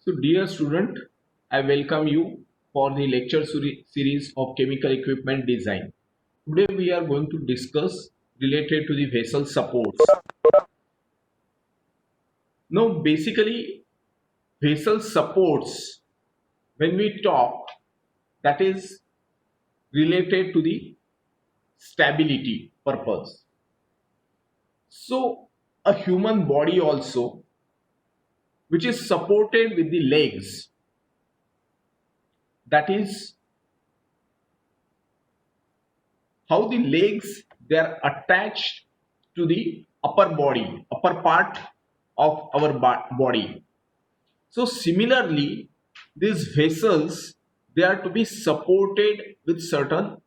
So, dear student, I welcome you for the lecture series of chemical equipment design. Today we are going to discuss related to the vessel supports. Now, basically, vessel supports, when we talk, that is related to the stability purpose. So, a human body also, which is supported with the legs, that is how the legs, they are attached to the upper part of our body. So similarly, these vessels, they are to be supported with certain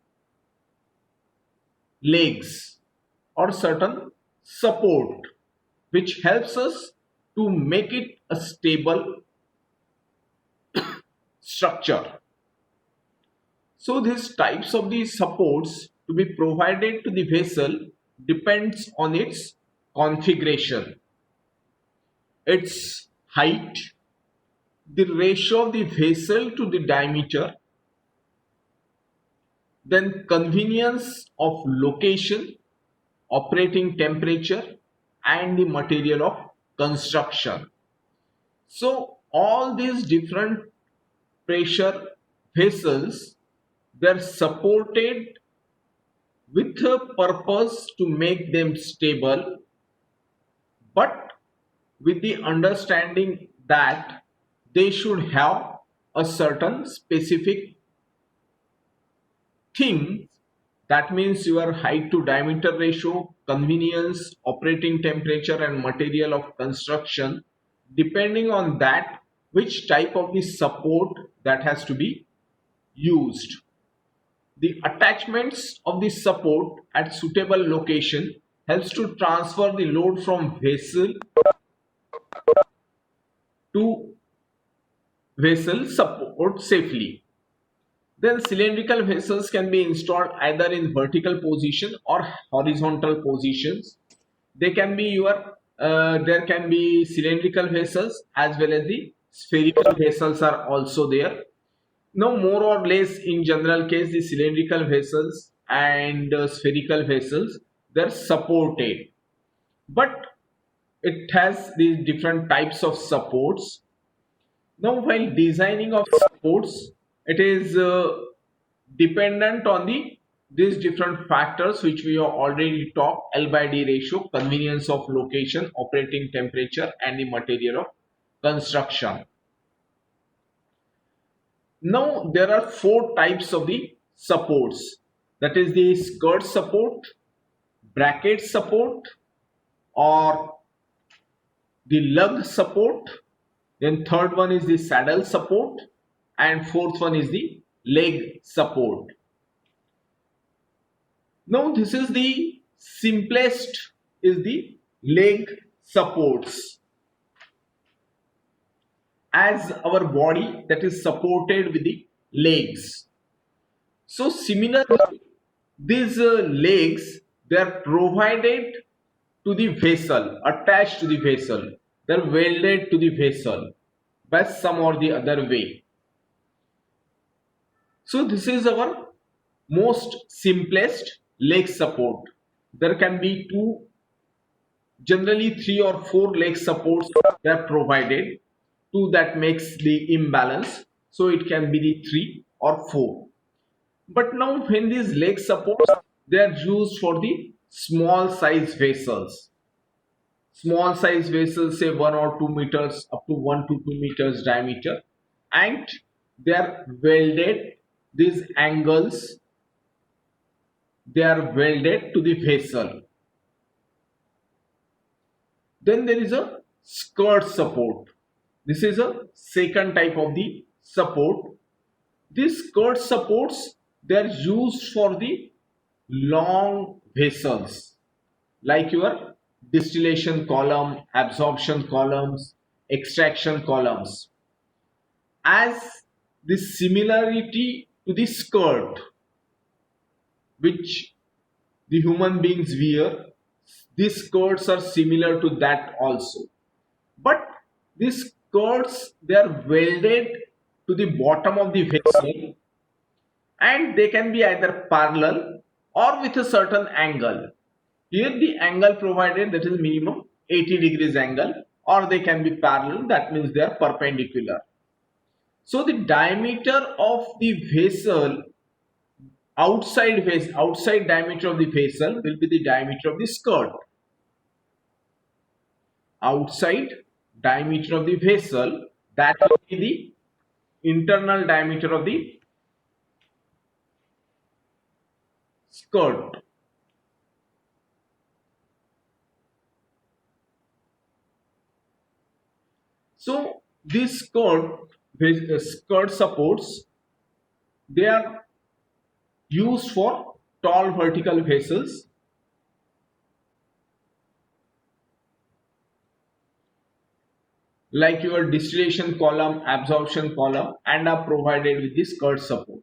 legs or certain support, which helps us to make it a stable structure. So these types of the supports to be provided to the vessel depends on its configuration, its height, the ratio of the vessel to the diameter, then convenience of location, operating temperature, and the material of construction. So all these different pressure vessels, they are supported with a purpose to make them stable, but with the understanding that they should have a certain specific thing. That means your height to diameter ratio, convenience, operating temperature, and material of construction. Depending on that, which type of the support that has to be used. The attachments of the support at suitable location helps to transfer the load from vessel to vessel support safely. Then cylindrical vessels can be installed either in vertical position or horizontal positions. They can be there can be cylindrical vessels as well as the spherical vessels are also there. Now, more or less in general case, the cylindrical vessels and spherical vessels, they're supported, but it has these different types of supports. Now, while designing of supports, it is dependent on these different factors which we have already talked: L by D ratio, convenience of location, operating temperature, and the material of construction. Now there are four types of the supports, that is the skirt support, bracket support, or the lug support. Then third one is the saddle support, and fourth one is the leg support. Now this is the simplest, is the leg supports, as our body that is supported with the legs. So similarly, these legs, they are provided to the vessel, attached to the vessel. They are welded to the vessel by some or the other way. So this is our most simplest leg support. There can be two, generally three or four leg supports that are provided. Two that makes the imbalance. So it can be the three or four. But now when these leg supports, they are used for the small size vessels. Small size vessels, say 1 or 2 meters, up to 1 to 2 meters diameter, and they are welded. These angles, they are welded to the vessel. Then there is a skirt support. This is a second type of the support. These skirt supports, they are used for the long vessels, like your distillation column, absorption columns, extraction columns. As the similarity to the skirt which the human beings wear, these skirts are similar to that also. But these skirts, they are welded to the bottom of the vessel, and they can be either parallel or with a certain angle. Here the angle provided, that is minimum 80 degrees angle, or they can be parallel, that means they are perpendicular. So the diameter of the vessel, outside diameter of the vessel will be the diameter of the skirt. Outside diameter of the vessel, that will be the internal diameter of the skirt. So these skirt supports, they are used for tall vertical vessels like your distillation column, absorption column, and are provided with the skirt support.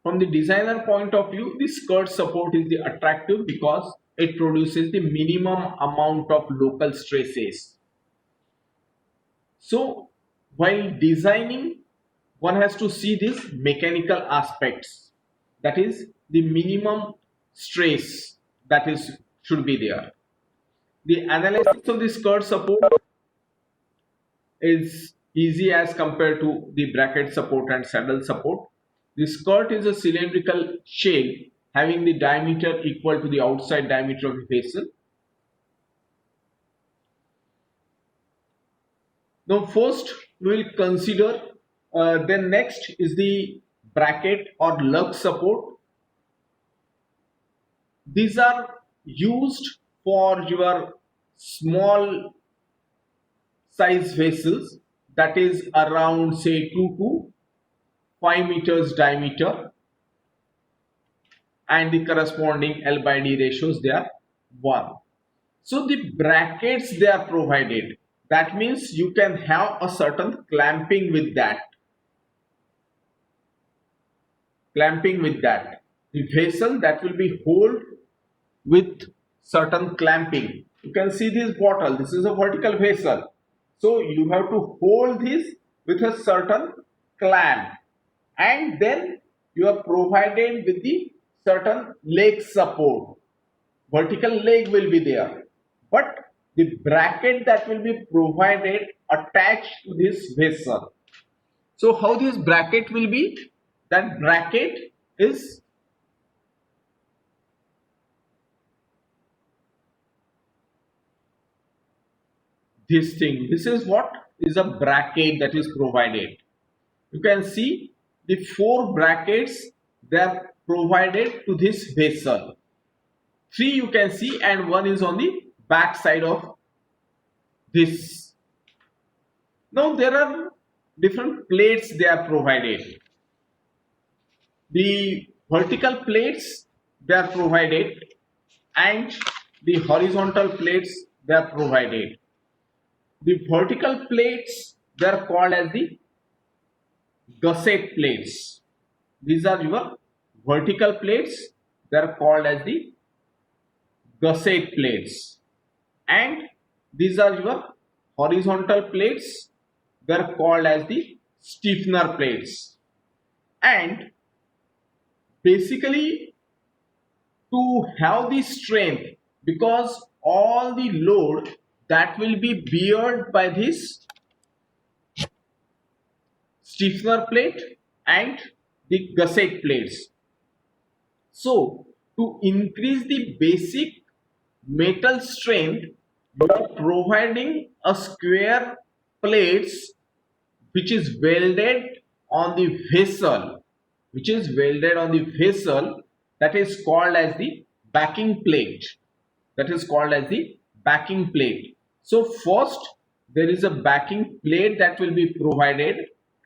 From the designer point of view, the skirt support is the attractive because it produces the minimum amount of local stresses. So while designing, one has to see these mechanical aspects, that is the minimum stress that is should be there. The analysis of the skirt support is easy as compared to the bracket support and saddle support. The skirt is a cylindrical shape having the diameter equal to the outside diameter of the vessel. Now first we will consider, then next is the bracket or lug support. These are used for your small size vessels, that is around say 2 to 5 meters diameter, and the corresponding L by D ratios, they are 1. So the brackets they are provided, that means you can have a certain clamping with that. The vessel that will be held with certain clamping. You can see this bottle, this is a vertical vessel. So you have to hold this with a certain clamp, and then you are provided with the certain leg support. Vertical leg will be there, but the bracket that will be provided attached to this vessel. So how this bracket will be? That bracket is this thing. This is what is a bracket that is provided. You can see the 4 brackets, they are provided to this vessel. 3 you can see, and 1 is on the back side of this. Now there are different plates they are provided. The vertical plates they are provided, and the horizontal plates they are provided. The vertical plates, they are called as the gusset plates. These are your vertical plates, they are called as the gusset plates, and these are your horizontal plates, they are called as the stiffener plates. And basically, to have the strength, because all the load that will be beared by this stiffener plate and the gusset plates. So to increase the basic metal strength, you are providing a square plates which is welded on the vessel, that is called as the backing plate. So first there is a backing plate that will be provided,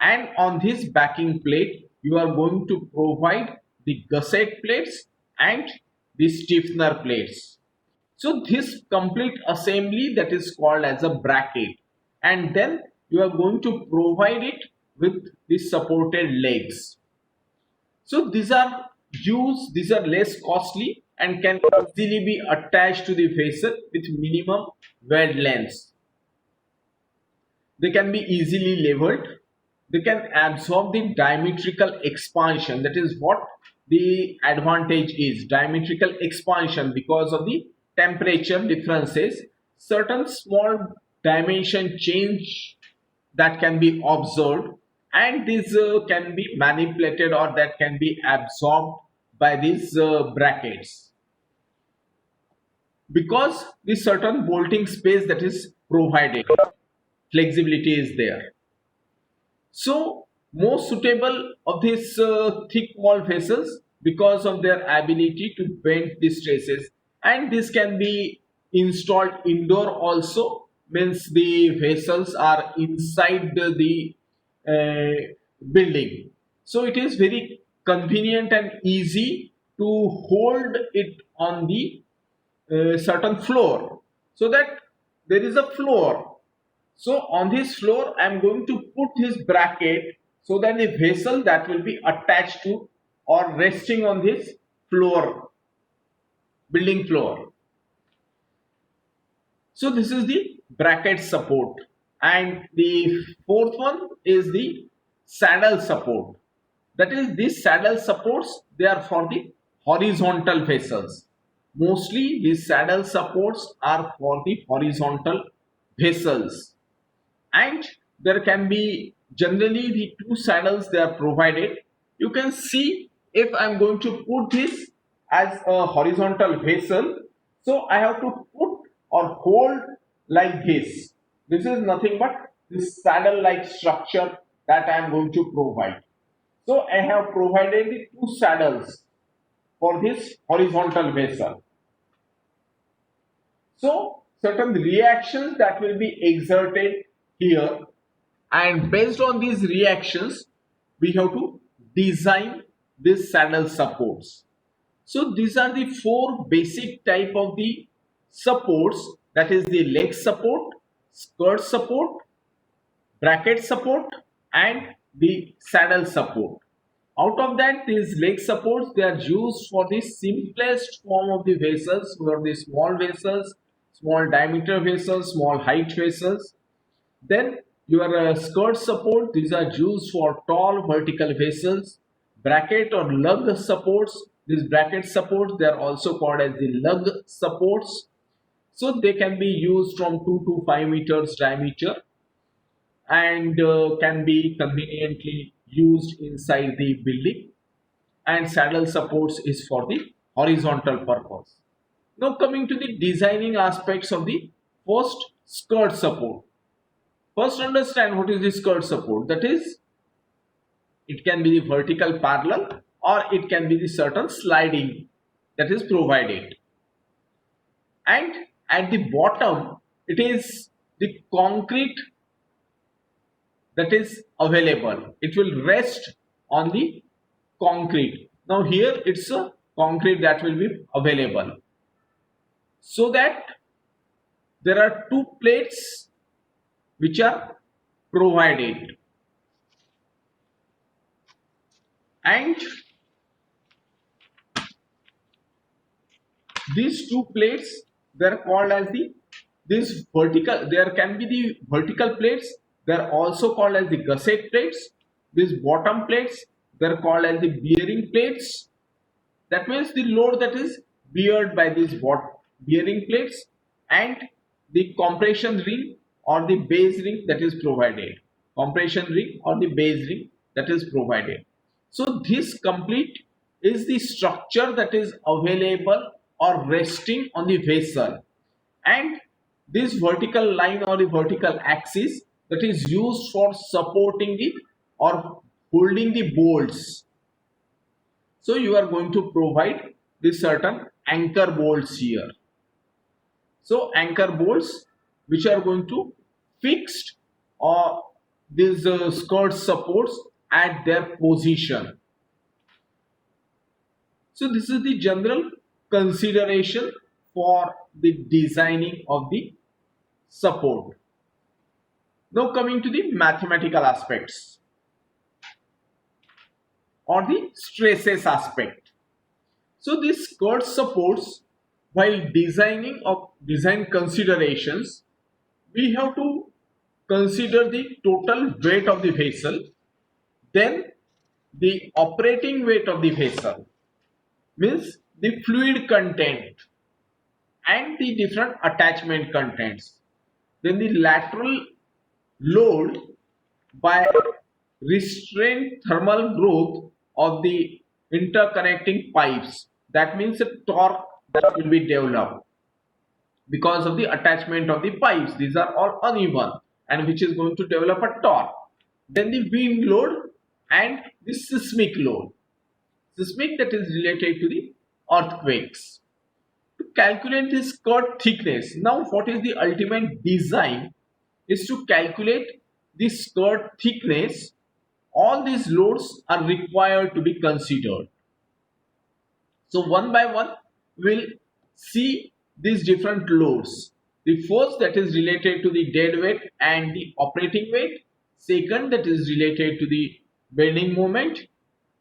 and on this backing plate you are going to provide the gusset plates and the stiffener plates. So this complete assembly, that is called as a bracket, and then you are going to provide it with the supported legs. So these are less costly and can easily be attached to the vessel with minimum weld lengths. They can be easily leveled. They can absorb the diametrical expansion. That is what the advantage is, diametrical expansion, because of the temperature differences. Certain small dimension change that can be observed, and this can be manipulated or that can be absorbed by these brackets, because the certain bolting space that is provided, flexibility is there. So, most suitable of these thick wall vessels because of their ability to bend the stresses, and this can be installed indoor also, means the vessels are inside the building. So, it is very convenient and easy to hold it on the certain floor, so that there is a floor. So on this floor, I am going to put this bracket so that the vessel that will be attached to or resting on this floor, building floor. So this is the bracket support. And the fourth one is the saddle support. That is, these saddle supports, they are for the horizontal vessels. Mostly these saddle supports are for the horizontal vessels, and there can be generally the two saddles they are provided. You can see, if I'm going to put this as a horizontal vessel, so I have to put or hold like this is nothing but this saddle like structure that I am going to provide. So I have provided the two saddles for this horizontal vessel. So certain reactions that will be exerted here, and based on these reactions we have to design this saddle supports. So these are the four basic type of the supports, that is the leg support, skirt support, bracket support, and the saddle support. Out of that, these leg supports, they are used for the simplest form of the vessels, for the small vessels, small diameter vessels, small height vessels. Then your skirt support, these are used for tall vertical vessels. Bracket or lug supports, these bracket supports, they are also called as the lug supports. So they can be used from 2 to 5 meters diameter, and can be conveniently used inside the building. And saddle supports is for the horizontal purpose. Now coming to the designing aspects of the first, skirt support. First understand what is the skirt support. That is, it can be the vertical parallel or it can be the certain sliding that is provided. And at the bottom, it is the concrete that is available. It will rest on the concrete. Now here it's a concrete that will be available. So that there are two plates which are provided, and these two plates, they are called as the, this vertical, there can be the vertical plates, they are also called as the gusset plates. These bottom plates, they are called as the bearing plates. That means the load that is beared by these bearing plates, and the compression ring or the base ring that is provided, compression ring or the base ring that is provided. So this complete is the structure that is available or resting on the vessel, and this vertical line or the vertical axis that is used for supporting the or holding the bolts. So you are going to provide the certain anchor bolts here. So anchor bolts which are going to fixed or these skirt supports at their position. So this is the general consideration for the designing of the support. Now coming to the mathematical aspects or the stresses aspect. So these skirt supports, while designing of design considerations, we have to consider the total weight of the vessel, then the operating weight of the vessel, means the fluid content and the different attachment contents, then the lateral load by restrained thermal growth of the interconnecting pipes. That means a torque that will be developed because of the attachment of the pipes. These are all uneven and which is going to develop a torque. Then the wind load and the seismic load. Seismic, that is related to the earthquakes. To calculate the skirt thickness, now what is the ultimate design is to calculate the skirt thickness. All these loads are required to be considered. So one by one we'll see these different loads. The first, that is related to the dead weight and the operating weight. Second, that is related to the bending moment,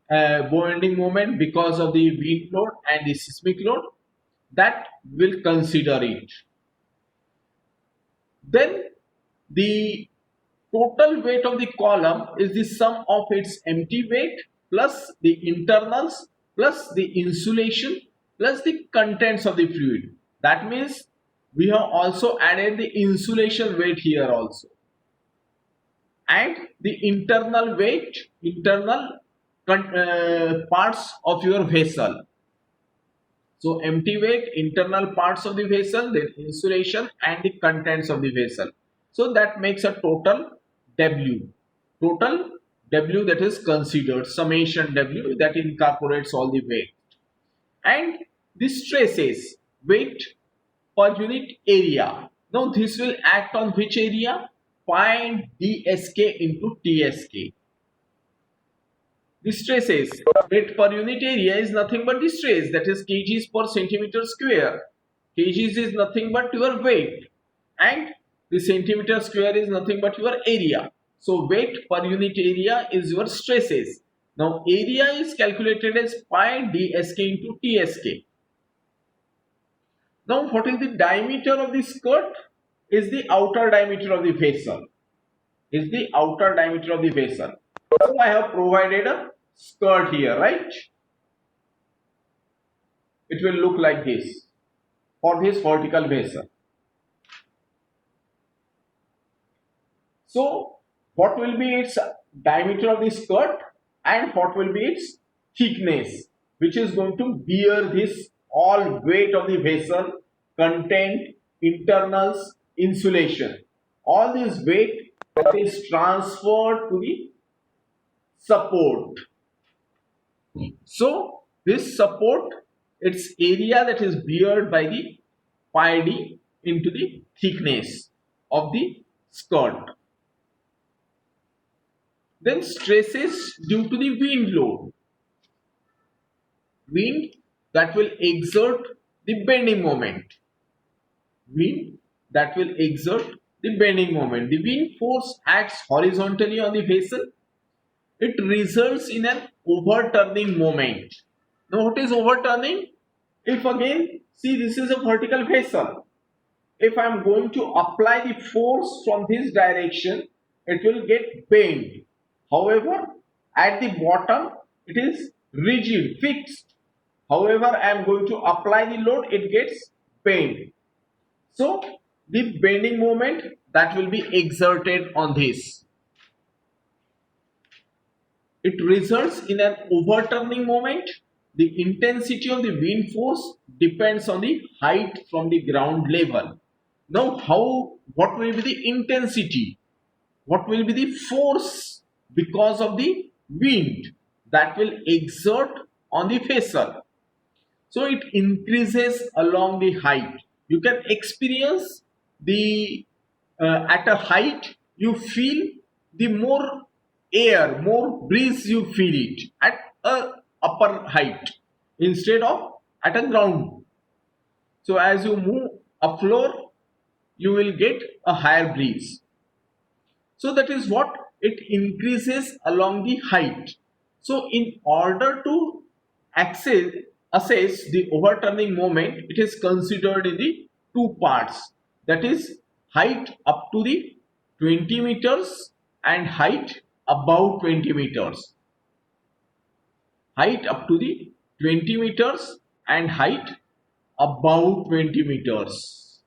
because of the wind load and the seismic load. That will consider it. Then the total weight of the column is the sum of its empty weight plus the internals plus the insulation plus the contents of the fluid. That means we have also added the insulation weight here also, and the internal weight, parts of your vessel. So empty weight, internal parts of the vessel, then insulation and the contents of the vessel. So that makes a total W. Total W that is considered, summation W, that incorporates all the weight. And the stresses, weight per unit area. Now this will act on which area? Pi dsk into tsk. The stresses, weight per unit area is nothing but the stress, that is kgs per centimeter square. Kgs is nothing but your weight and the centimeter square is nothing but your area. So weight per unit area is your stresses. Now area is calculated as pi dsk into tsk. Now what is the diameter of the skirt? Is the outer diameter of the vessel. Is the outer diameter of the vessel. So I have provided a skirt here, right? It will look like this for this vertical vessel. So what will be its diameter of the skirt and what will be its thickness, which is going to bear this all weight of the vessel, content, internals, insulation. All this weight that is transferred to the support. So this support, its area that is beared by the pi d into the thickness of the skirt. Then stresses due to the wind load. Wind that will exert the bending moment. Wind that will exert the bending moment. The wind force acts horizontally on the vessel. It results in an overturning moment. Now what is overturning? If again, see, this is a vertical vessel. If I am going to apply the force from this direction, it will get bent. However, at the bottom, it is rigid, fixed. However, I am going to apply the load, it gets bent. So the bending moment that will be exerted on this, it results in an overturning moment. The intensity of the wind force depends on the height from the ground level. Now what will be the intensity? What will be the force because of the wind that will exert on the vessel? So it increases along the height. You can experience the at a height you feel the more air, more breeze you feel it at a upper height instead of at a ground. So as you move up floor, you will get a higher breeze. So that is what it increases along the height. So in order to assess the overturning moment, it is considered in the two parts, that is height up to the 20 meters and height above 20 meters. Height up to the 20 meters and height above 20 meters.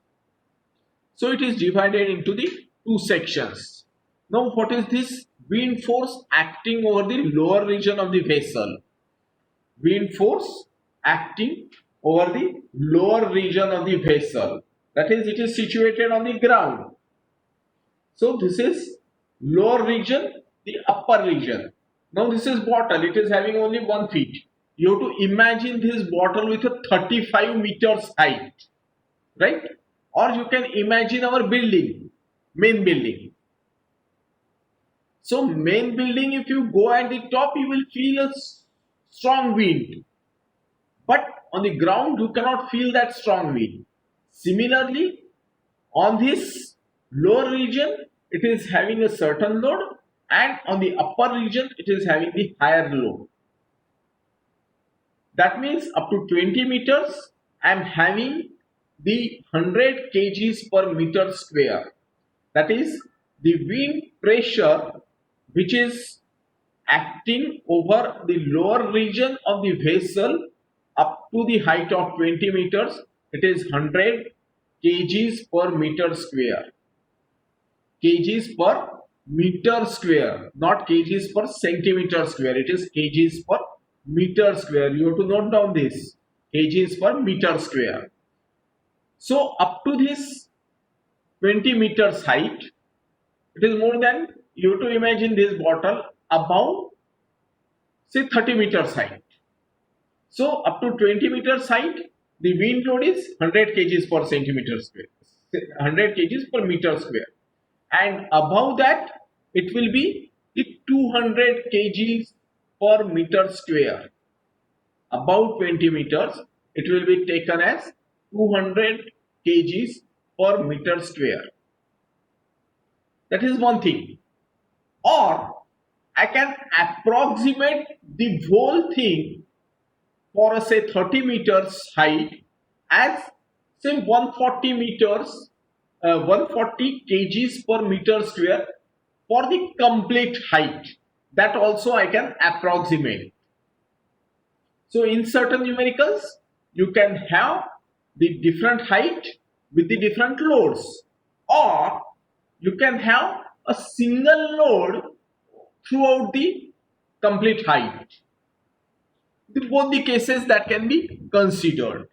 So it is divided into the two sections. Now what is this wind force acting over the lower region of the vessel? Wind force acting over the lower region of the vessel. That is, it is situated on the ground. So this is lower region, the upper region. Now this is bottle, it is having only 1 feet. You have to imagine this bottle with a 35 meters height, right? Or you can imagine our building, main building. So main building, if you go at the top, you will feel a strong wind. But on the ground, you cannot feel that strong wind. Similarly, on this lower region, it is having a certain load, and on the upper region, it is having the higher load. That means up to 20 meters, I am having the 100 kgs per meter square. That is the wind pressure which is acting over the lower region of the vessel up to the height of 20 meters. It is 100 kgs per meter square. Kgs per meter square, not kgs per centimeter square. It is kgs per meter square. You have to note down this, kgs per meter square. So up to this 20 meters height, it is more than, you have to imagine this bottle above say 30 meters height. So up to 20 meters height, the wind load is 100 kgs per centimeter square, 100 kgs per meter square, and above that it will be the 200 kgs per meter square. Above 20 meters, it will be taken as 200 kgs per meter square. That is one thing. Or I can approximate the whole thing for a say 30 meters height as say 140 meters, 140 kgs per meter square for the complete height. That also I can approximate. So in certain numericals, you can have the different height with the different loads, or you can have a single load throughout the complete height. Both the cases that can be considered.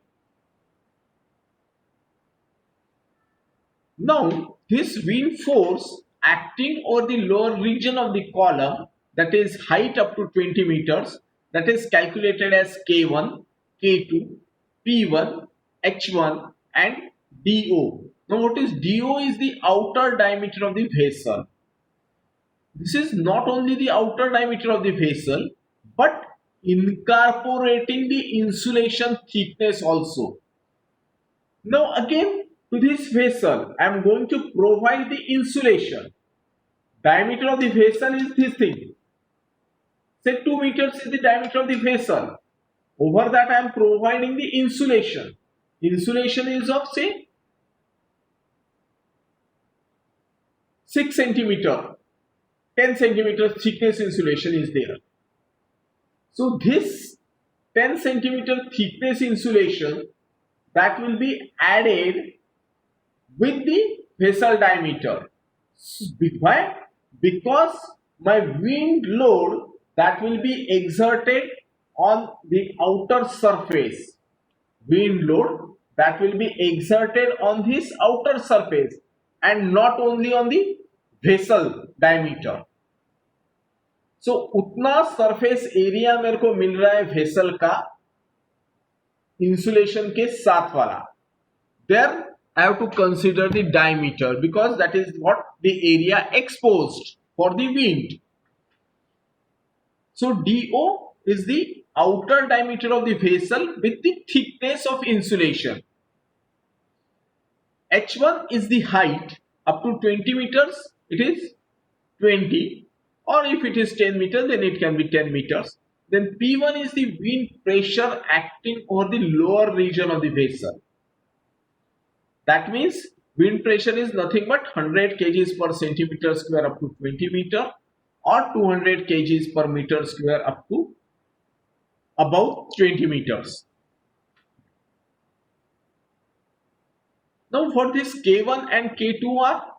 Now, this wind force acting over the lower region of the column, that is height up to 20 meters, that is calculated as K1, K2, P1, H1 and DO. Now what is DO? Is the outer diameter of the vessel. This is not only the outer diameter of the vessel, but incorporating the insulation thickness also. Now again, to this vessel, I am going to provide the insulation. Diameter of the vessel is this thing. Say 2 meters is the diameter of the vessel. Over that I am providing the insulation. Insulation is of say 6 centimeter, 10 centimeter thickness insulation is there. So this 10 centimeter thickness insulation, that will be added with the vessel diameter. Why? Because my wind load that will be exerted on the outer surface. Wind load that will be exerted on this outer surface and not only on the vessel diameter. So उतना surface area मेरे को मिल रहा है vessel का insulation के साथ वाला. There I have to consider the diameter because that is what the area exposed for the wind. So DO is the outer diameter of the vessel with the thickness of insulation. H1 is the height up to 20 meters, it is 20, or if it is 10 meters then it can be 10 meters. Then P1 is the wind pressure acting over the lower region of the vessel. That means Wind pressure is nothing but 100 kgs per centimeter square up to 20 meter, or 200 kgs per meter square up to above 20 meters. Now what this K1 and K2 are?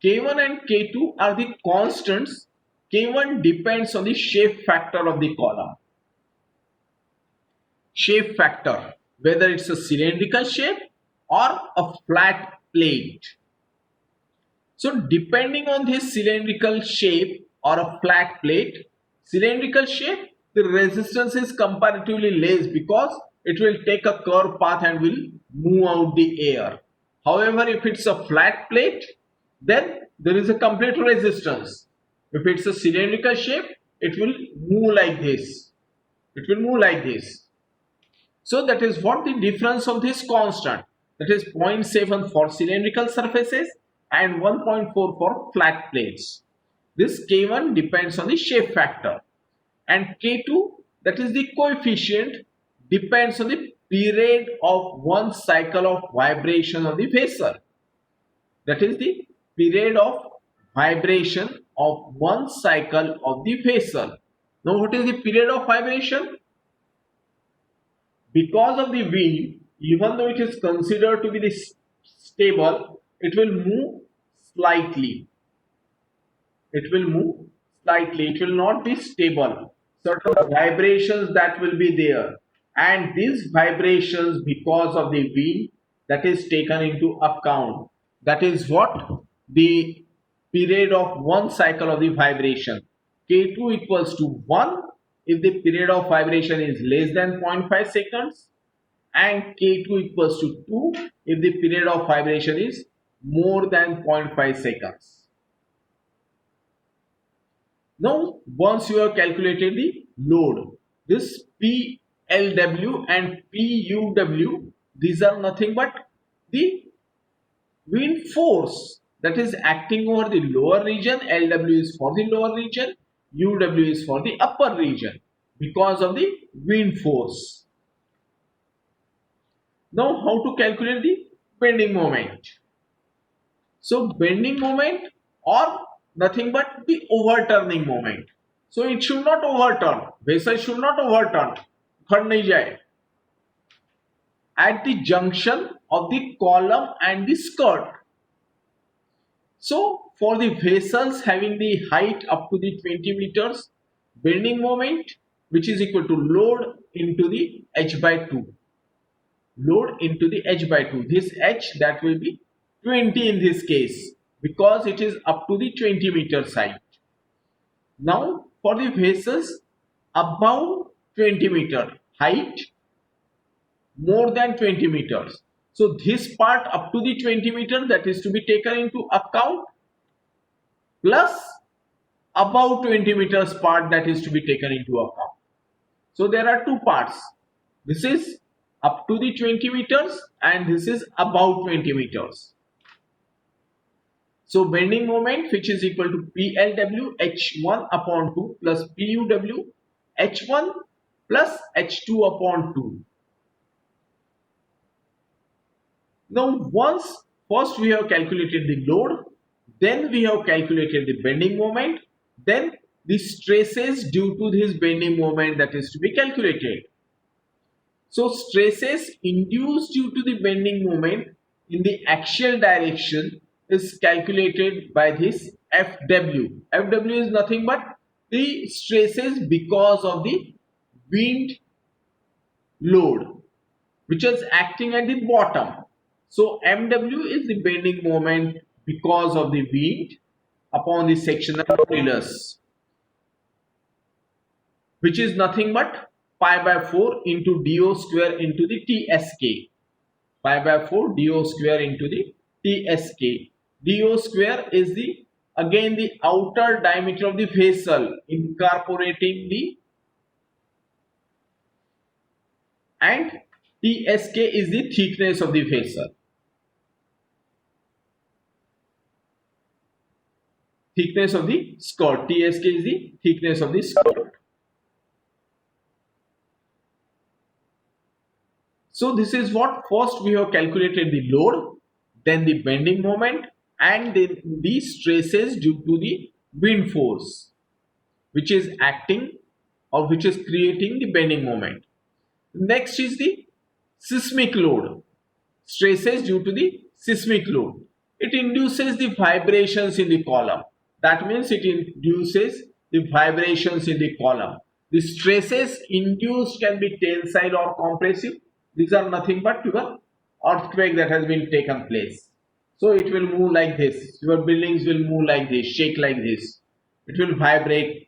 K1 and K2 are the constants. K1 depends on the shape factor of the column. Shape factor, whether it's a cylindrical shape or a flat plate. So depending on this cylindrical shape or a flat plate, cylindrical shape, the resistance is comparatively less because it will take a curved path and will move out the air. However, if it's a flat plate, then there is a complete resistance. If it's a cylindrical shape, it will move like this. It will move like this. So that is what the difference of this constant, that is 0.7 for cylindrical surfaces and 1.4 for flat plates. This K1 depends on the shape factor, and K2, that is the coefficient, depends on the period of one cycle of vibration of the vessel. That is the period of vibration of one cycle of the vessel. Now what is the period of vibration? Because of the wind, even though it is considered to be stable, it will move slightly. It will move slightly. It will not be stable. Certain vibrations that will be there, and these vibrations, because of the wind, that is taken into account. That is what the period of one cycle of the vibration. K2 equals to 1 if the period of vibration is less than 0.5 seconds, and K2 equals to 2 if the period of vibration is more than 0.5 seconds. Now, once you have calculated the load, this PLW and PUW, these are nothing but the wind force that is acting over the lower region. LW is for the lower region, UW is for the upper region because of the wind force. Now, how to calculate the bending moment? So, bending moment, or nothing but the overturning moment. So, it should not overturn. Vessel should not overturn. Khad nahi jaye. At the junction of the column and the skirt. So, for the vessels having the height up to the 20 meters, bending moment, which is equal to load into the h by 2. Load into the h by 2. This h, that will be 20 in this case, because it is up to the 20 meters height. Now, for the vessels above 20 meter height, more than 20 meters. So, this part up to the 20 meter, that is to be taken into account, plus above 20 meters part, that is to be taken into account. So, there are two parts. This is up to the 20 meters and this is above 20 meters. So, bending moment, which is equal to PLW H1 upon 2 plus PUW H1 plus H2 upon 2. Now, once first we have calculated the load, then we have calculated the bending moment, then the stresses due to this bending moment, that is to be calculated. So, stresses induced due to the bending moment in the axial direction is calculated by this FW. FW is nothing but the stresses because of the wind load, which is acting at the bottom. So, MW is the bending moment because of the wind upon the sectional modulus, which is nothing but pi by 4 into dO square into the TSK. Pi by 4 dO square into the TSK. dO square is the again the outer diameter of the vessel incorporating the, and TSK is the thickness of the vessel. Thickness of the skirt. TSK is the thickness of the skirt. So this is what first we have calculated the load, then the bending moment, and then the stresses due to the wind force which is acting or which is creating the bending moment. Next is the seismic load. Stresses due to the seismic load. It induces the vibrations in the column. That means it induces the vibrations in the column. The stresses induced can be tensile or compressive. These are nothing but your earthquake that has been taken place. So it will move like this. Your buildings will move like this, shake like this. It will vibrate.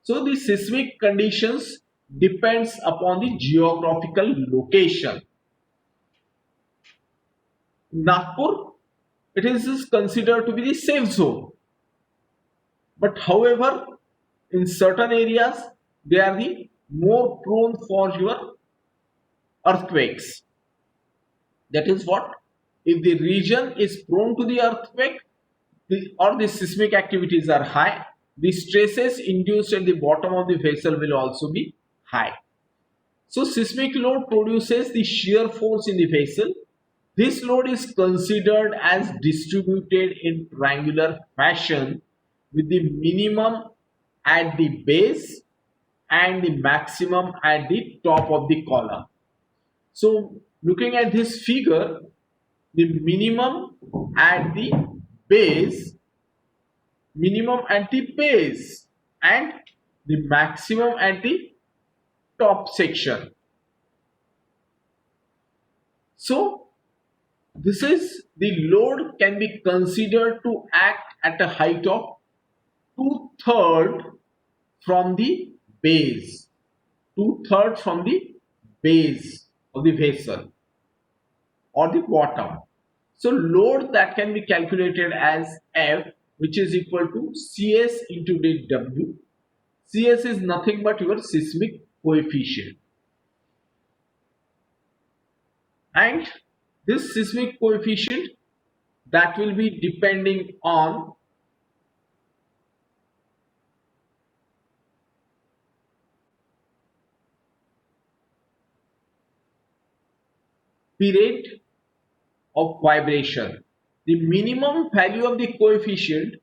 So the seismic conditions depends upon the geographical location. Nagpur, it is considered to be the safe zone. But however, in certain areas, they are the more prone for your earthquakes. That is what? If the region is prone to the earthquake or the seismic activities are high, the stresses induced at the bottom of the vessel will also be high. So seismic load produces the shear force in the vessel. This load is considered as distributed in triangular fashion with the minimum at the base and the maximum at the top of the column. So looking at this figure, the minimum at the base, and the maximum at the top section. So this is the load can be considered to act at a height of 2/3 from the base. 2/3 from the base of the vessel or the bottom. So load that can be calculated as F, which is equal to CS into the W. CS is nothing but your seismic coefficient. And this seismic coefficient that will be depending on period of vibration. The minimum value of the coefficient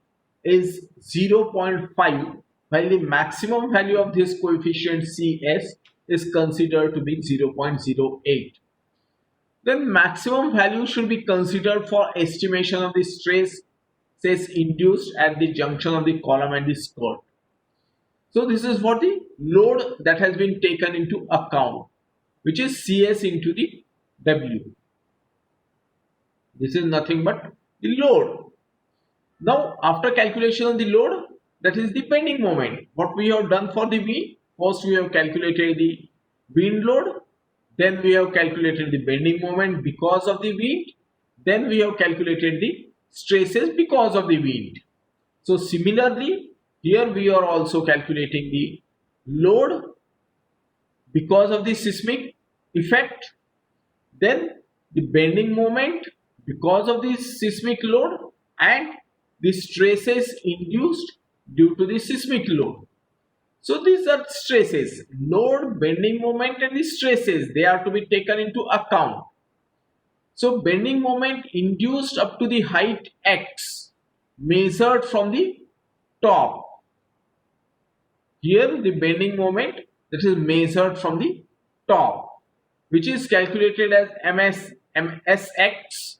is 0.5, while the maximum value of this coefficient CS is considered to be 0.08. Then maximum value should be considered for estimation of the stress induced at the junction of the column and the skirt. So this is what the load that has been taken into account, which is CS into the W. This is nothing but the load. Now after calculation of the load, that is the bending moment. What we have done for the wind, first we have calculated the wind load, then we have calculated the bending moment because of the wind, then we have calculated the stresses because of the wind. So similarly, here we are also calculating the load because of the seismic effect, then the bending moment because of the seismic load, and the stresses induced due to the seismic load. So these are stresses, load, bending moment and the stresses, they are to be taken into account. So bending moment induced up to the height x measured from the top. Here the bending moment that is measured from the top, which is calculated as MSX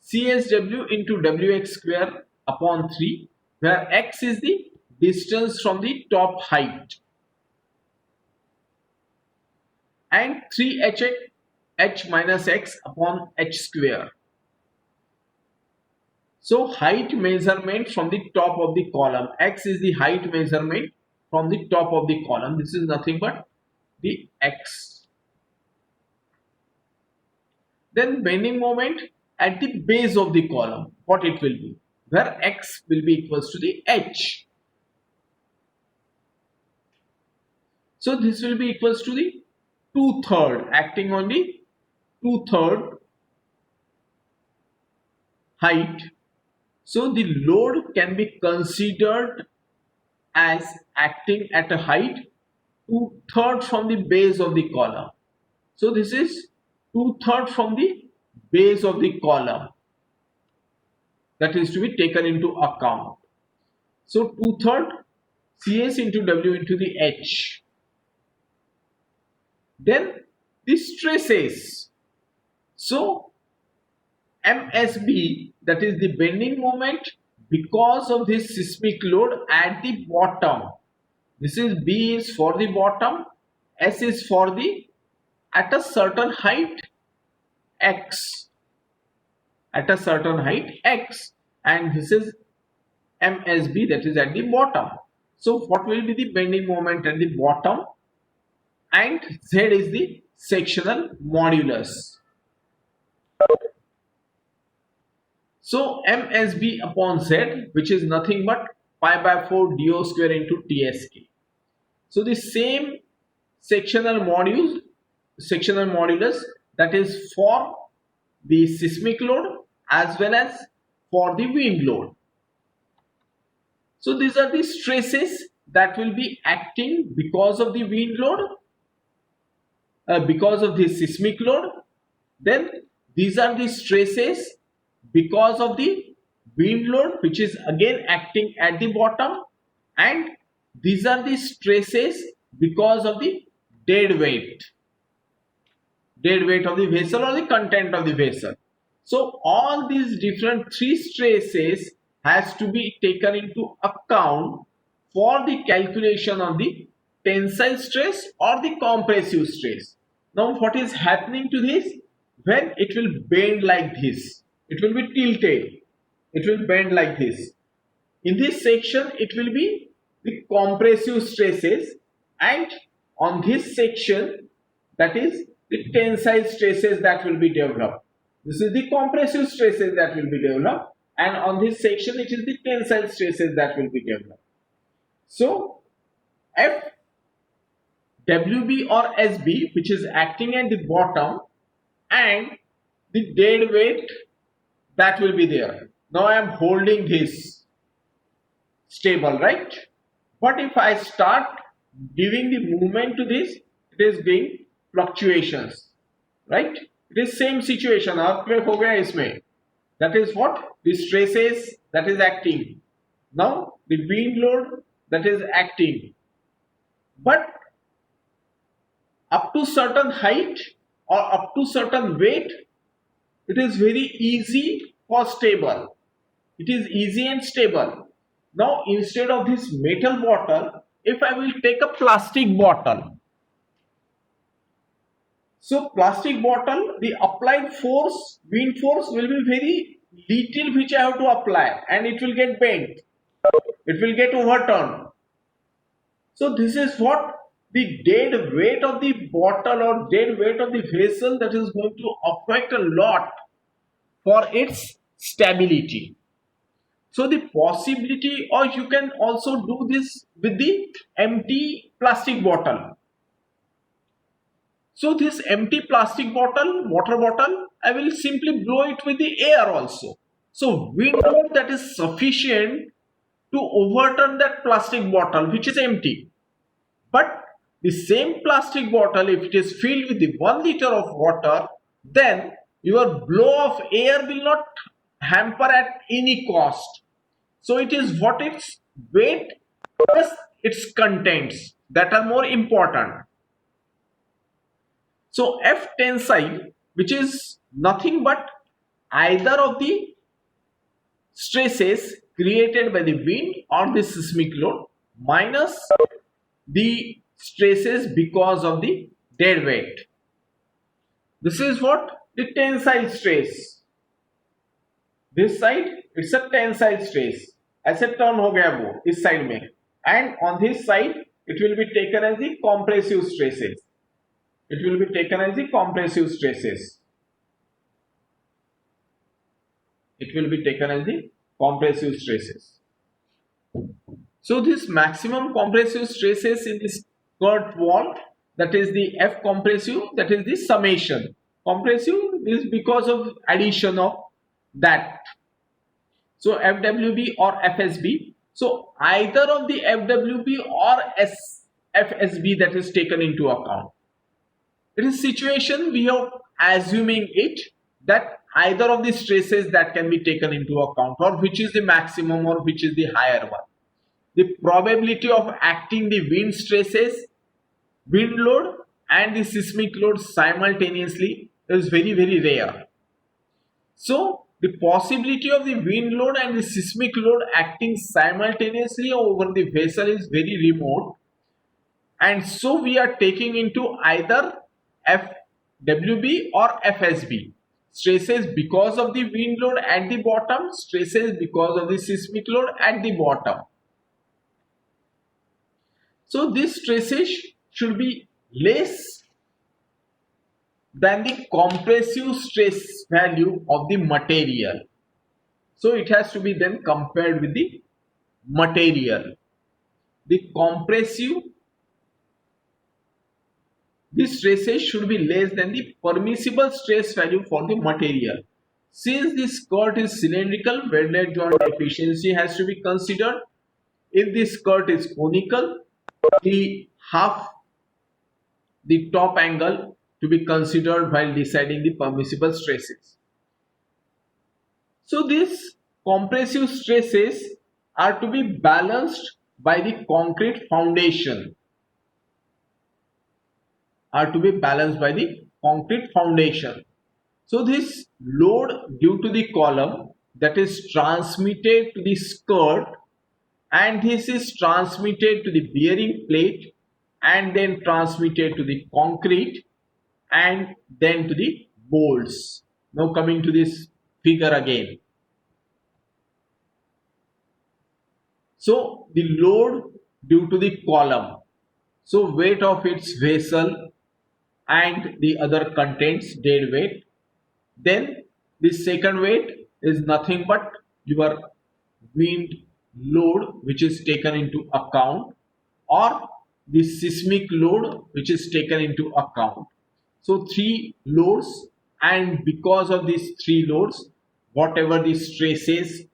CSW into WX square upon 3, where x is the distance from the top height and 3h h minus x upon h square. So height measurement from the top of the column, x is the height measurement from the top of the column. This is nothing but the x. Then bending moment at the base of the column, what it will be, where x will be equals to the h. So this will be equals to the 2/3, acting on the 2/3 height. So the load can be considered as acting at a height 2/3 from the base of the column. So this is 2/3 from the base of the column that is to be taken into account. So 2/3 Cs into W into the H. Then the stresses. So MSB, that is the bending moment because of this seismic load at the bottom. This is B is for the bottom, S is for the at a certain height X. At a certain height X, and this is MSB, that is at the bottom. So what will be the bending moment at the bottom? And Z is the sectional modulus. So MSB upon Z, which is nothing but pi by 4 DO square into TSK. So the same sectional modulus that is for the seismic load as well as for the wind load. So these are the stresses that will be acting because of the wind load, because of the seismic load. Then these are the stresses because of the wind load, which is again acting at the bottom, and these are the stresses because of the dead weight of the vessel or the content of the vessel. So all these different three stresses has to be taken into account for the calculation of the tensile stress or the compressive stress. Now what is happening to this? When it will bend like this, it will be tilted, it will bend like this. In this section it will be the compressive stresses, and on this section, that is the tensile stresses that will be developed. This is the compressive stresses that will be developed, and on this section it is the tensile stresses that will be developed. So F WB or SB, which is acting at the bottom, and the dead weight that will be there. Now I am holding this stable, right? But if I start giving the movement to this, it is being fluctuations, right? It is same situation. Earthquake ho gaya isme. That is what? The stresses that is acting. Now the wind load that is acting. But up to certain height or up to certain weight, it is very easy for stable. It is easy and stable. Now instead of this metal bottle, if I will take a plastic bottle. So plastic bottle, the applied force, wind force will be very little which I have to apply, and it will get bent. It will get overturned. So this is what the dead weight of the bottle or dead weight of the vessel that is going to affect a lot for its stability. So the possibility, or you can also do this with the empty plastic bottle. So this empty plastic bottle, water bottle, I will simply blow it with the air also. So wind load that is sufficient to overturn that plastic bottle which is empty. But the same plastic bottle, if it is filled with the 1 liter of water, then your blow of air will not hamper at any cost. So it is what its weight plus its contents that are more important. So F tensile, which is nothing but either of the stresses created by the wind or the seismic load minus the stresses because of the dead weight. This is what? The tensile stress. This side, it's a tensile stress. ऐसे turn हो गया वो इस side में, and on this side it will be taken as the compressive stresses. It will be taken as the compressive stresses. It will be taken as the compressive stresses. So this maximum compressive stresses in this skirt wall, that is the F compressive, that is the summation. Compressive is because of addition of that. So FWB or FSB. So either of the FWB or FSB that is taken into account. It is situation we are assuming it that either of the stresses that can be taken into account, or which is the maximum or which is the higher one. The probability of acting the wind stresses, wind load and the seismic load simultaneously is very rare. So the possibility of the wind load and the seismic load acting simultaneously over the vessel is very remote, and so we are taking into either FWB or FSB stresses because of the wind load at the bottom, stresses because of the seismic load at the bottom. So these stresses should be less than the compressive stress value of the material. So it has to be then compared with the material. The compressive, the stresses should be less than the permissible stress value for the material. Since the skirt is cylindrical, welded joint efficiency has to be considered. If the skirt is conical, the the top angle to be considered while deciding the permissible stresses. So these compressive stresses are to be balanced by the concrete foundation. So this load due to the column that is transmitted to the skirt, and this is transmitted to the bearing plate and then transmitted to the concrete and then to the bolts. Now coming to this figure again. So the load due to the column, so weight of its vessel and the other contents, dead weight. Then the second weight is nothing but your wind load which is taken into account, or the seismic load which is taken into account. So three loads, and because of these three loads, whatever the stresses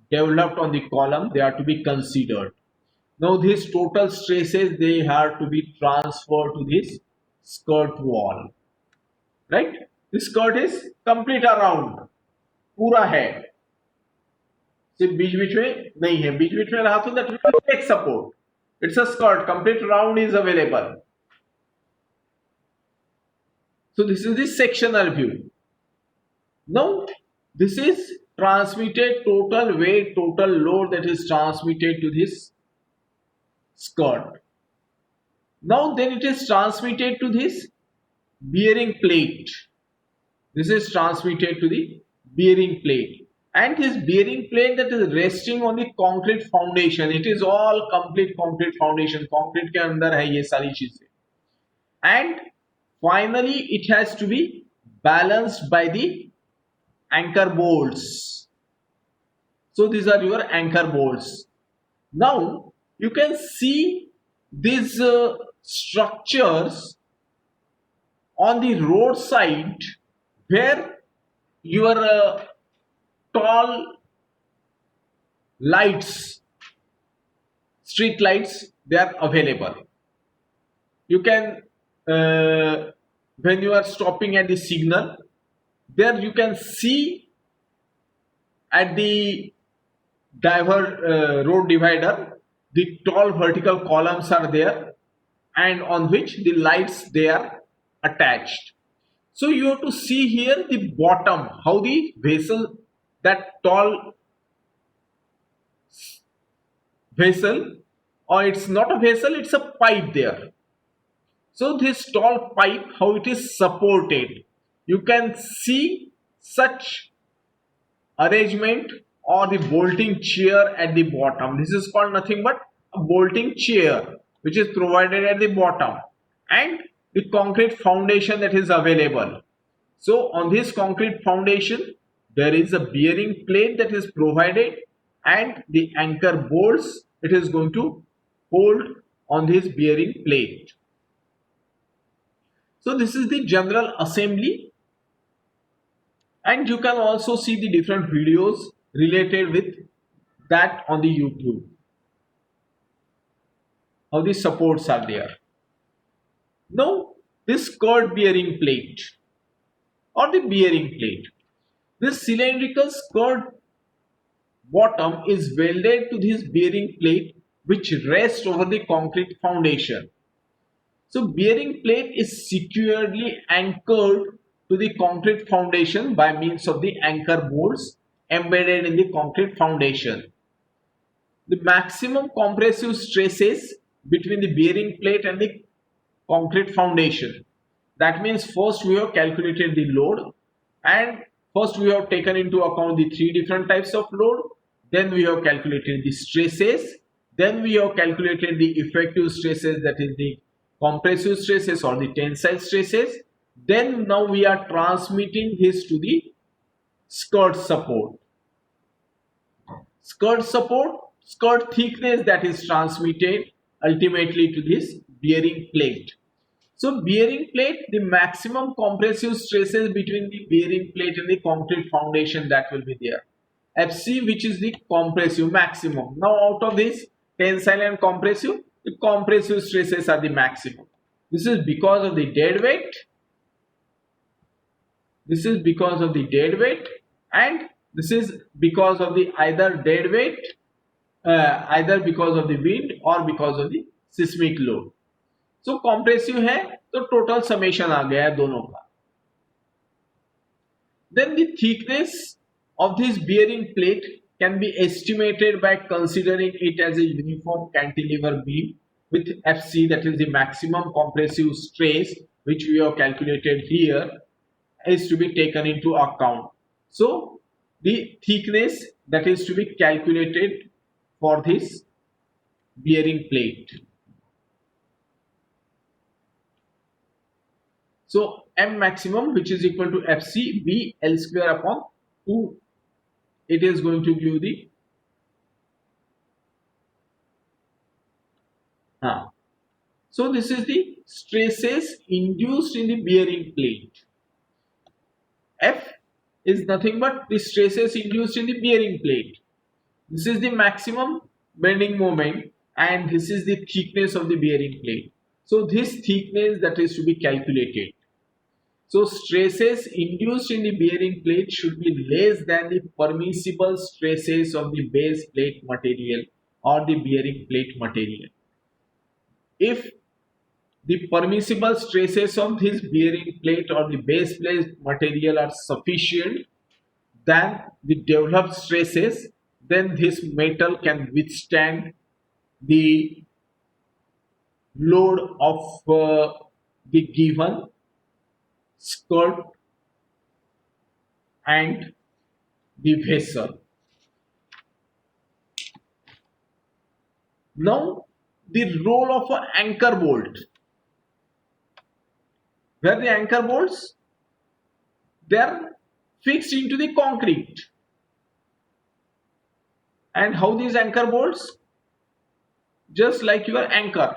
developed on the column, they are to be considered. Now these total stresses, they have to be transferred to this skirt wall, right? This skirt is complete around, पूरा है, सिर्फ बीच बीच में नहीं है, बीच बीच में रहा तो that will take support. It's a skirt, complete round is available. So this is the sectional view. Now this is transmitted total weight, total load that is transmitted to this skirt. Now then it is transmitted to this bearing plate. This is transmitted to the bearing plate, and this bearing plate that is resting on the concrete foundation. It is all complete concrete foundation. Concrete के अंदर है ये सारी चीजें. And finally it has to be balanced by the anchor bolts. So these are your anchor bolts. Now you can see these structures on the roadside where your tall lights, street lights, they are available. You can when you are stopping at the signal, there you can see at the road divider, the tall vertical columns are there, and on which the lights they are attached. So you have to see here the bottom, how the vessel, that tall vessel, or it's not a vessel, it's a pipe there. So this tall pipe, how it is supported. You can see such arrangement or the bolting chair at the bottom. This is called nothing but a bolting chair which is provided at the bottom, and the concrete foundation that is available. So on this concrete foundation there is a bearing plate that is provided, and the anchor bolts it is going to hold on this bearing plate. So this is the general assembly, and you can also see the different videos related with that on the YouTube, how the supports are there. Now this skirt bearing plate or the bearing plate. This cylindrical skirt bottom is welded to this bearing plate which rests over the concrete foundation. So bearing plate is securely anchored to the concrete foundation by means of the anchor bolts embedded in the concrete foundation. The maximum compressive stresses between the bearing plate and the concrete foundation. That means first we have calculated the load, and first we have taken into account the three different types of load, then we have calculated the stresses, then we have calculated the effective stresses, that is the compressive stresses or the tensile stresses, then now we are transmitting this to the skirt support. Skirt thickness that is transmitted ultimately to this bearing plate. So bearing plate, the maximum compressive stresses between the bearing plate and the concrete foundation, that will be there. Fc, which is the compressive maximum. Now out of this tensile and compressive, the compressive stresses are the maximum. This is because of the dead weight. This is because of the dead weight, and this is because of the either dead weight, either because of the wind or because of the seismic load. So compressive है तो total summation आ गया है दोनों का. Then the thickness of this bearing plate can be estimated by considering it as a uniform cantilever beam with Fc, that is the maximum compressive stress which we have calculated here, is to be taken into account. So the thickness that is to be calculated for this bearing plate. So M maximum, which is equal to Fc V L square upon 2, it is going to give the so this is the stresses induced in the bearing plate. F is nothing but the stresses induced in the bearing plate. This is the maximum bending moment, and this is the thickness of the bearing plate. So this thickness that is to be calculated. So stresses induced in the bearing plate should be less than the permissible stresses of the base plate material or the bearing plate material. If the permissible stresses of this bearing plate or the base plate material are sufficient than the developed stresses, then this metal can withstand the load of the given skirt and the vessel. Now the role of an anchor bolt. Where the anchor bolts, they are fixed into the concrete. And how these anchor bolts? Just like your anchor,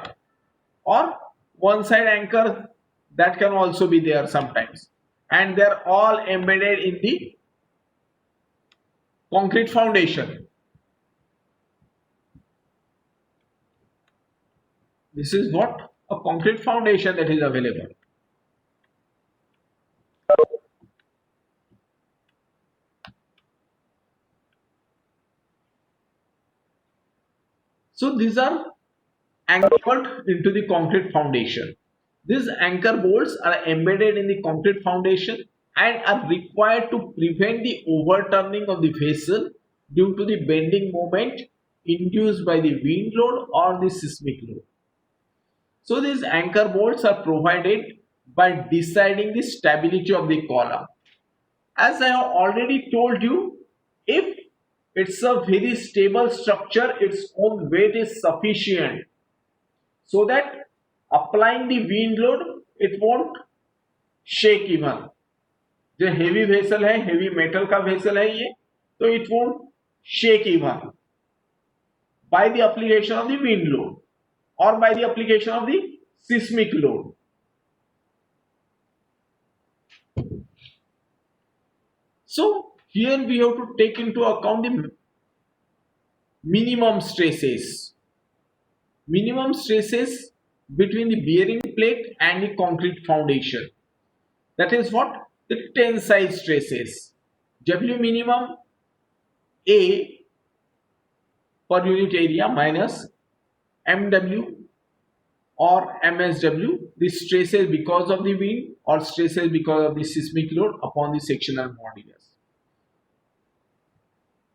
or one side anchor that can also be there sometimes, and they are all embedded in the concrete foundation. This is what a concrete foundation that is available. So these are anchored into the concrete foundation. These anchor bolts are embedded in the concrete foundation and are required to prevent the overturning of the vessel due to the bending moment induced by the wind load or the seismic load. So these anchor bolts are provided by deciding the stability of the column. As I have already told you, if it's a very stable structure, its own weight is sufficient so that applying the wind load, it won't shake even. जो heavy vessel है, heavy metal का vessel है ये, तो it won't shake even by the application of the wind load or by the application of the seismic load. So here we have to take into account the minimum stresses. Minimum stresses between the bearing plate and the concrete foundation. That is what? The tensile stresses. W minimum A per unit area minus MW or MSW, the stresses because of the wind or stresses because of the seismic load upon the sectional modulus.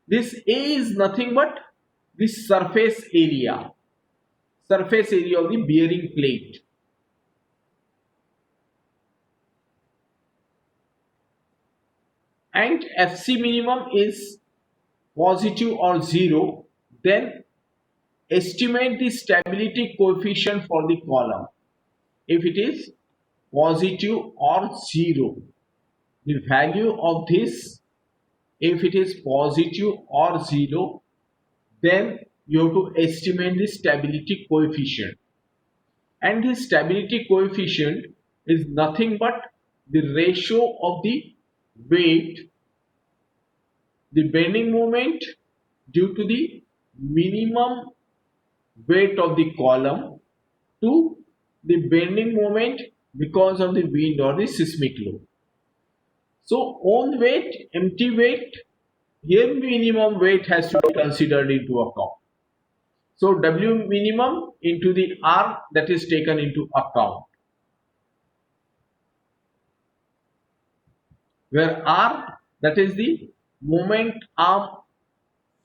This A is nothing but the surface area of the bearing plate. And FC minimum is positive or 0, then estimate the stability coefficient for the column. If it is positive or 0, the value of this, if it is positive or 0, then you have to estimate the stability coefficient. And the stability coefficient is nothing but the ratio of the weight, the bending moment due to the minimum weight of the column to the bending moment because of the wind or the seismic load. So own weight, empty weight, here minimum weight has to be considered into account. So W minimum into the R, that is taken into account, where R, that is the moment arm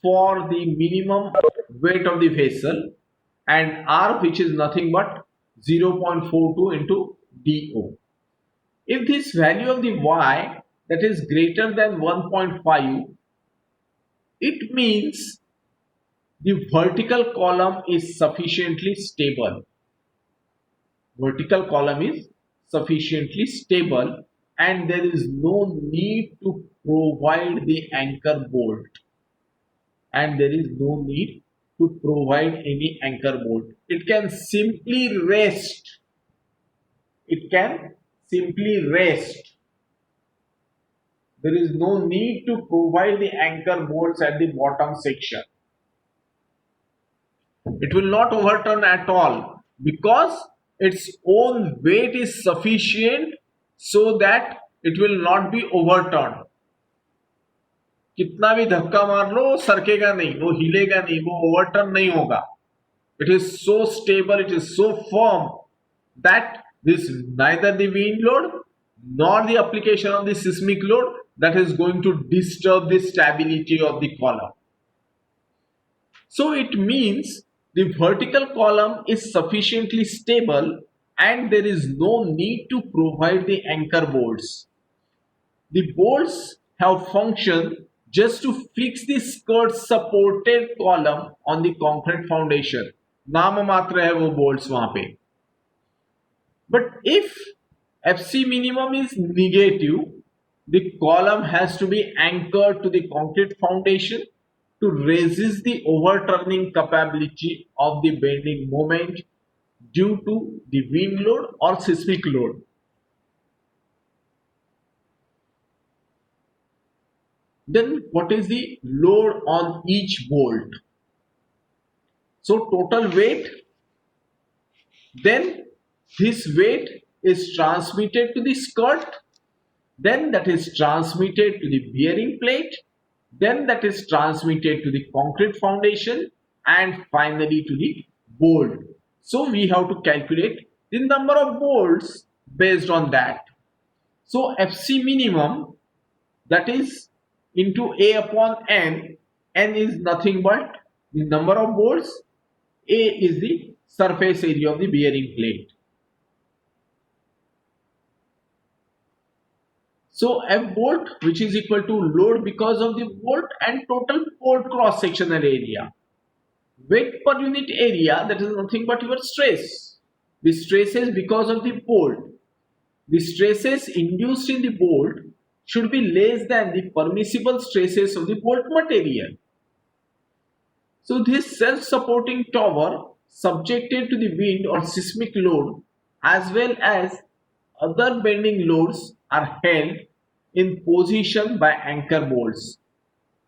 for the minimum weight of the vessel, and R, which is nothing but 0.42 into DO. If this value of the Y, that is greater than 1.5, it means the vertical column is sufficiently stable. Vertical column is sufficiently stable and there is no need to provide the anchor bolt. And there is no need to provide any anchor bolt. It can simply rest. It can simply rest. There is no need to provide the anchor bolts at the bottom section. It will not overturn at all because its own weight is sufficient so that it will not be overturned. कितना भी धक्का मार लो वो सरकेगा नहीं, वो हिलेगा नहीं, वो overturn नहीं होगा. It is so stable, it is so firm that this neither the wind load nor the application of the seismic load that is going to disturb the stability of the column. So it means the vertical column is sufficiently stable and there is no need to provide the anchor bolts. The bolts have function just to fix the skirt supported column on the concrete foundation. नाम मात्र है वो bolts वहां पे. But if FC minimum is negative, the column has to be anchored to the concrete foundation to resist the overturning capability of the bending moment due to the wind load or seismic load. Then what is the load on each bolt? So total weight, then this weight is transmitted to the skirt, then that is transmitted to the bearing plate, then that is transmitted to the concrete foundation and finally to the bolt. So we have to calculate the number of bolts based on that. So FC minimum, that is into A upon N, N is nothing but the number of bolts, A is the surface area of the bearing plate. So F bolt, which is equal to load because of the bolt and total bolt cross sectional area. Weight per unit area, that is nothing but your stress. The stresses because of the bolt. The stresses induced in the bolt should be less than the permissible stresses of the bolt material. So this self-supporting tower subjected to the wind or seismic load as well as other bending loads are held in position by anchor bolts.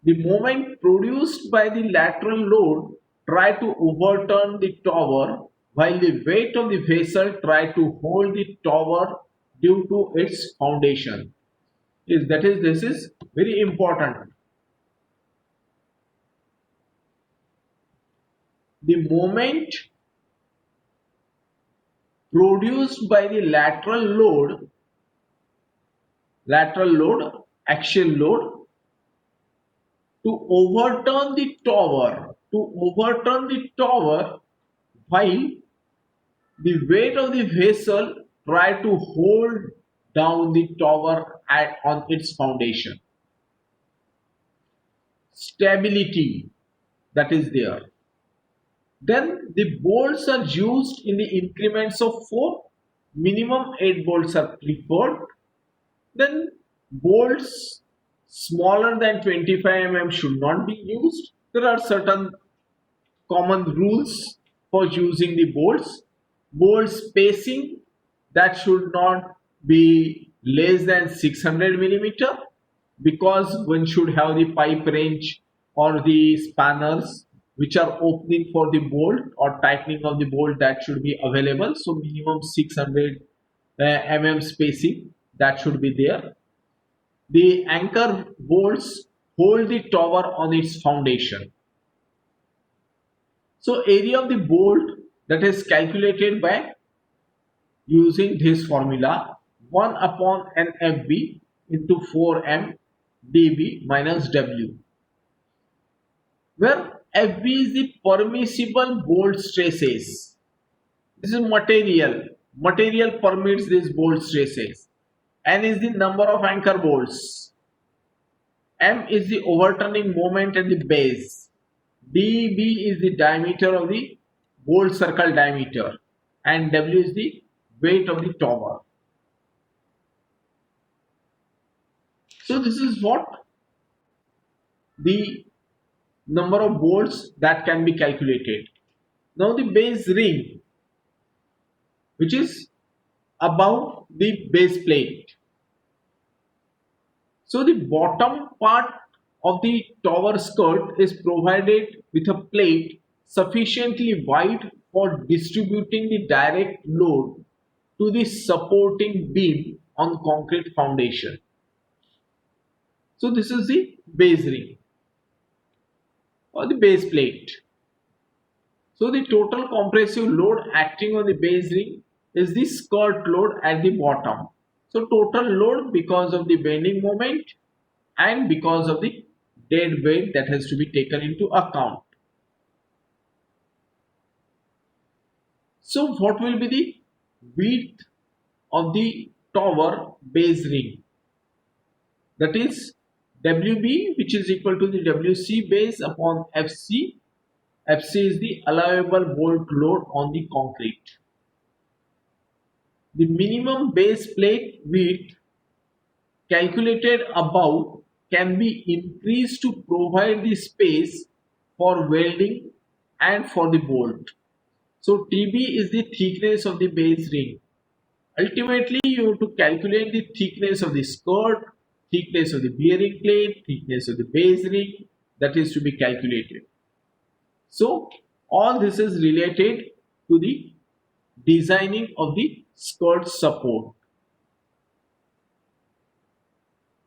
The moment produced by the lateral load try to overturn the tower while the weight of the vessel try to hold the tower due to its foundation. is this is very important. The moment produced by the lateral load, axial load, to overturn the tower while the weight of the vessel try to hold down the tower on its foundation. Stability that is there. Then the bolts are used in the increments of 4. Minimum 8 bolts are preferred. Then bolts smaller than 25 mm should not be used. There are certain common rules for using the bolts. Bolt spacing that should not be less than 600 millimeter, because one should have the pipe range or the spanners which are opening for the bolt or tightening of the bolt that should be available. So minimum 600 mm spacing that should be there. The anchor bolts hold the tower on its foundation. So area of the bolt that is calculated by using this formula, 1 upon NFB into 4M dB minus W, where FB is the permissible bolt stresses. This is material. Material permits these bolt stresses. N is the number of anchor bolts. M is the overturning moment at the base. dB is the diameter of the bolt circle diameter, and W is the weight of the tower. So this is what the number of bolts that can be calculated. Now the base ring, which is above the base plate. So the bottom part of the tower skirt is provided with a plate sufficiently wide for distributing the direct load to the supporting beam on concrete foundation. So this is the base ring or the base plate. So the total compressive load acting on the base ring is the skirt load at the bottom. So total load because of the bending moment and because of the dead weight that has to be taken into account. So what will be the width of the tower base ring? That is WB, which is equal to the WC base upon FC. FC is the allowable bolt load on the concrete. The minimum base plate width calculated above can be increased to provide the space for welding and for the bolt. So TB is the thickness of the base ring. Ultimately, you have to calculate the thickness of the skirt, thickness of the bearing plate, thickness of the base ring, that is to be calculated. So all this is related to the designing of the skirt support.